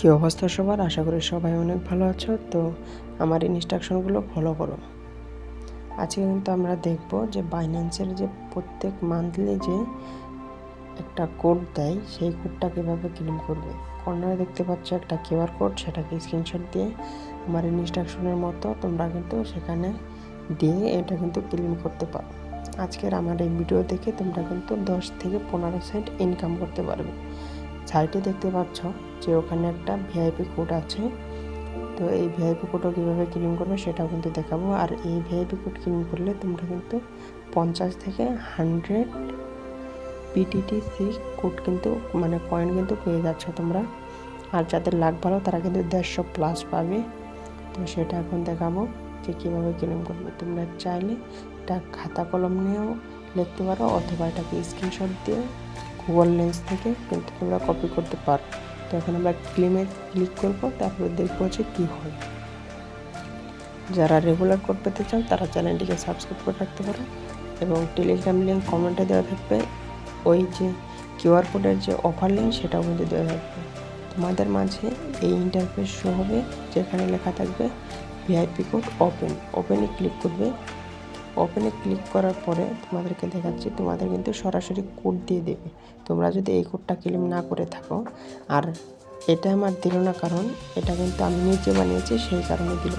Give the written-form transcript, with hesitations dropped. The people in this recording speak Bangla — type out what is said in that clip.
কী অবস্থা সবার? আশা করি সবাই অনেক ভালো আছো। তো আমার ইনস্ট্রাকশনগুলো ফলো করো। আজকে কিন্তু আমরা দেখব যে বাইন্যান্সের যে প্রত্যেক মান্থলি যে একটা কোড দেয়, সেই কোডটা কীভাবে ক্লেম করবে। কর্নারে দেখতে পাচ্ছ একটা কিউআর কোড, সেটাকে স্ক্রিনশট দিয়ে আমার ইনস্ট্রাকশনের মতো তোমরা কিন্তু সেখানে দিয়ে এটা কিন্তু ক্লেম করতে পারো। আজকের আমার এই ভিডিও দেখে তোমরা কিন্তু 10 থেকে 15 সেন্ট ইনকাম করতে পারবে। সাইটে দেখতে পাচ্ছ যে ওখানে একটা ভিআইপি কোড আছে। তো এই ভিআইপি কোডও কীভাবে ক্লেম করবে সেটাও কিন্তু দেখাবো। আর এই ভিআইপি কোড ক্লেম করলে তোমরা কিন্তু 50 থেকে 100 পিটিটিসি কোড কিন্তু মানে কয়েন কিন্তু পেয়ে যাচ্ছ তোমরা। আর যাদের লাক ভালো তারা কিন্তু 150 প্লাস পাবে। তো সেটা এখন দেখাবো যে কীভাবে ক্লেম করবে। তোমরা চাইলে এটা খাতা কলম নিয়েও লিখতে পারো, অথবা এটাকে স্ক্রিনশট দিয়ে গুগল লেন্স থেকে কিন্তু তোমরা কপি করতে পারো। তো এখন আমরা ক্লেমে ক্লিক করবো, তারপরে দেখবো যে কী হয়। যারা রেগুলার কোড পেতে চান তারা চ্যানেলটিকে সাবস্ক্রাইব করে রাখতে পারো, এবং টেলিগ্রাম লিঙ্ক কমেন্টে দেওয়া থাকবে। ওই যে কিউআর কোডের যে অফার লিঙ্ক সেটাও কিন্তু দেওয়া থাকবে। তোমাদের মাঝে এই ইন্টারফেস শো হবে, যেখানে লেখা থাকবে ভিআইপি কোড ওপেনে ক্লিক করবে। ওপেনে ক্লিক করার পরে তোমাদেরকে দেখাচ্ছি, তোমাদের কিন্তু সরাসরি কোড দিয়ে দেবে। তোমরা যদি এই কোডটা ক্লেম না করে থাকো, আর এটা আমার দিল না, কারণ এটা কিন্তু আমি নিজে বানিয়েছি, সেই কারণে দিল।